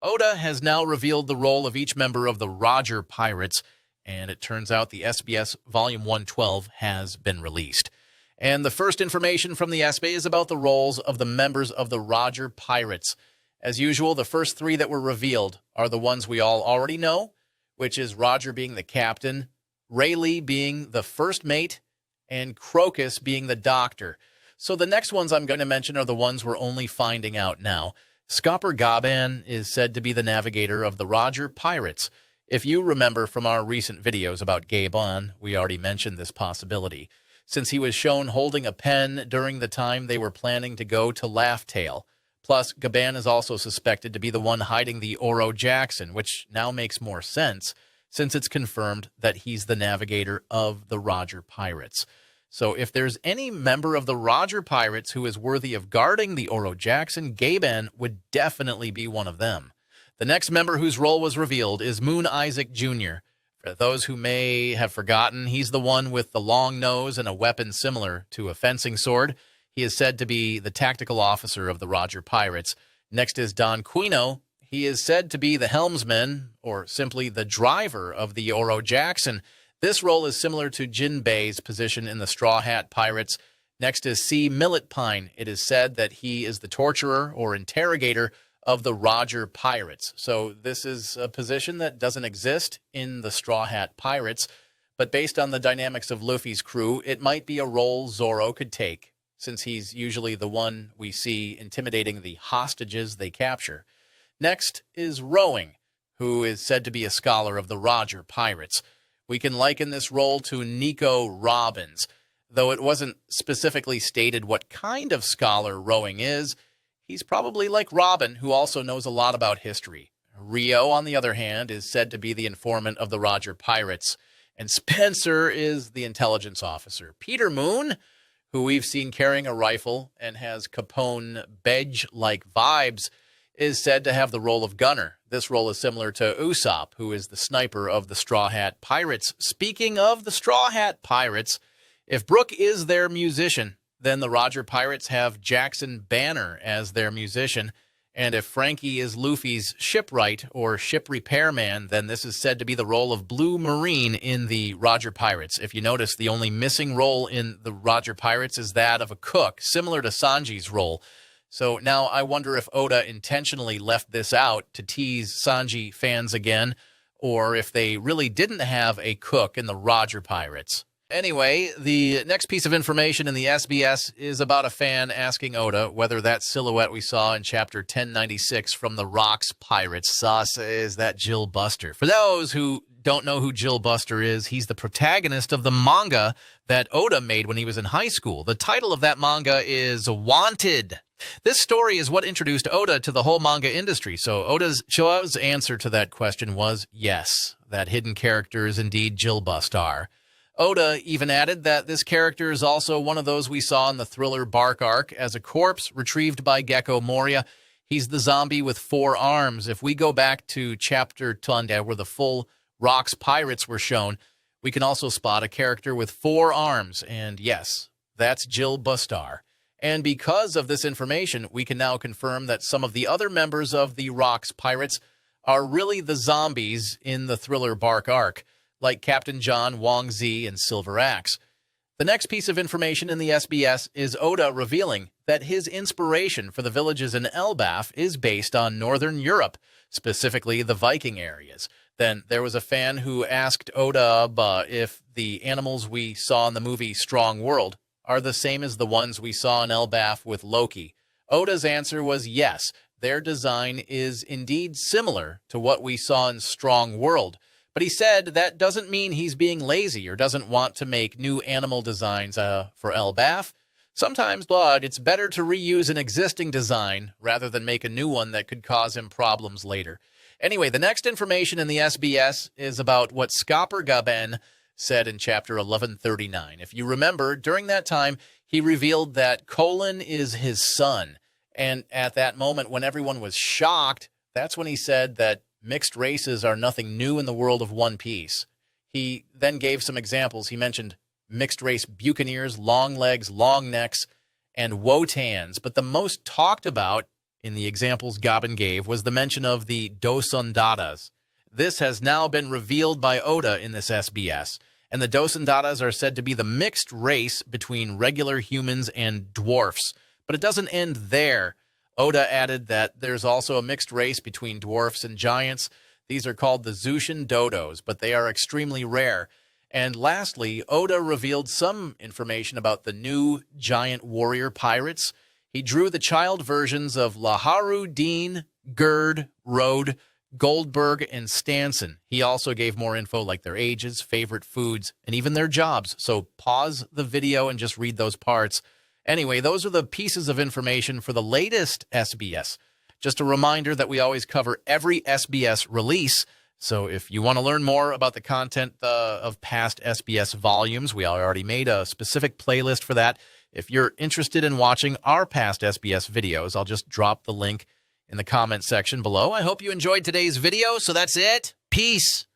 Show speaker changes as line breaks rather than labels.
Oda has now revealed the role of each member of the Roger Pirates, and it turns out the SBS Volume 112 has been released. And the first information from the SB is about the roles of the members of the Roger Pirates. As usual, the first three that were revealed are the ones we all already know, which is Roger being the captain, Rayleigh being the first mate, and Crocus being the doctor. So the next ones I'm going to mention are the ones we're only finding out now. Scopper Gaban is said to be the navigator of the Roger Pirates. If you remember from our recent videos about Gaban, we already mentioned this possibility, since he was shown holding a pen during the time they were planning to go to Laugh-Tale. Plus, Gaban is also suspected to be the one hiding the Oro Jackson, which now makes more sense, since it's confirmed that he's the navigator of the Roger Pirates. So if there's any member of the Roger Pirates who is worthy of guarding the Oro Jackson, Gaban would definitely be one of them. The next member whose role was revealed is Moon Isaac Jr. For those who may have forgotten, he's the one with the long nose and a weapon similar to a fencing sword. He is said to be the tactical officer of the Roger Pirates. Next is Don Quino. He is said to be the helmsman, or simply the driver of the Oro Jackson. This role is similar to Jinbei's position in the Straw Hat Pirates. Next is C. Millet Pine. It is said that he is the torturer or interrogator of the Roger Pirates. So this is a position that doesn't exist in the Straw Hat Pirates, but based on the dynamics of Luffy's crew, it might be a role Zoro could take, since he's usually the one we see intimidating the hostages they capture. Next is Rowing, who is said to be a scholar of the Roger Pirates. We can liken this role to Nico Robbins, though it wasn't specifically stated what kind of scholar Rowing is. He's probably like Robin, who also knows a lot about history. Rio, on the other hand, is said to be the informant of the Roger Pirates, and Spencer is the intelligence officer. Peter Moon, who we've seen carrying a rifle and has Capone Bedge-like vibes, is said to have the role of gunner. This role is similar to Usopp, who is the sniper of the Straw Hat Pirates. Speaking of the Straw Hat Pirates, if Brook is their musician, then the Roger Pirates have Jackson Banner as their musician. And if Frankie is Luffy's shipwright or ship repairman, then this is said to be the role of Blue Marine in the Roger Pirates. If you notice, the only missing role in the Roger Pirates is that of a cook, similar to Sanji's role. So now I wonder if Oda intentionally left this out to tease Sanji fans again, or if they really didn't have a cook in the Roger Pirates. Anyway, the next piece of information in the SBS is about a fan asking Oda whether that silhouette we saw in Chapter 1096 from the Rocks Pirates sauce is that Jill Bustar. For those who don't know who Jill Bustar is, he's the protagonist of the manga that Oda made when he was in high school. The title of that manga is Wanted. This story is what introduced Oda to the whole manga industry, so Oda's answer to that question was yes, that hidden character is indeed Jill Bustar. Oda even added that this character is also one of those we saw in the Thriller Bark arc as a corpse retrieved by Gecko Moria. He's the zombie with 4 arms. If we go back to Chapter 10, where the full Rocks Pirates were shown, we can also spot a character with 4 arms, and yes, that's Jill Bustar. And because of this information, we can now confirm that some of the other members of the Rocks Pirates are really the zombies in the Thriller Bark arc, like Captain John, Wong Zi, and Silver Axe. The next piece of information in the SBS is Oda revealing that his inspiration for the villages in Elbaf is based on Northern Europe, specifically the Viking areas. Then there was a fan who asked Oda if the animals we saw in the movie Strong World are the same as the ones we saw in Elbaf with Loki. Oda's answer was yes, their design is indeed similar to what we saw in Strong World. But he said that doesn't mean he's being lazy or doesn't want to make new animal designs for Elbaf. Sometimes, but it's better to reuse an existing design rather than make a new one that could cause him problems later. Anyway, the next information in the SBS is about what Scopper Gaban said in Chapter 1139. If you remember, during that time, he revealed that Colin is his son. And at that moment, when everyone was shocked, that's when he said that mixed races are nothing new in the world of One Piece. He then gave some examples. He mentioned mixed race buccaneers, long legs, long necks, and wotans. But the most talked about in the examples Gaban gave was the mention of the Dosondadas. This has now been revealed by Oda in this SBS, and the Dosondadas are said to be the mixed race between regular humans and dwarfs. But it doesn't end there. Oda added that there's also a mixed race between dwarfs and giants. These are called the Zushin Dodos, but they are extremely rare. And lastly, Oda revealed some information about the new giant warrior pirates. He drew the child versions of Laharu, Dean, Gerd, Rode, Goldberg, and Stanson. He also gave more info like their ages, favorite foods, and even their jobs. So pause the video and just read those parts. Anyway, those are the pieces of information for the latest SBS. Just a reminder that we always cover every SBS release. So if you want to learn more about the content of past SBS volumes, we already made a specific playlist for that. If you're interested in watching our past SBS videos, I'll just drop the link in the comment section below. I hope you enjoyed today's video. So that's it. Peace.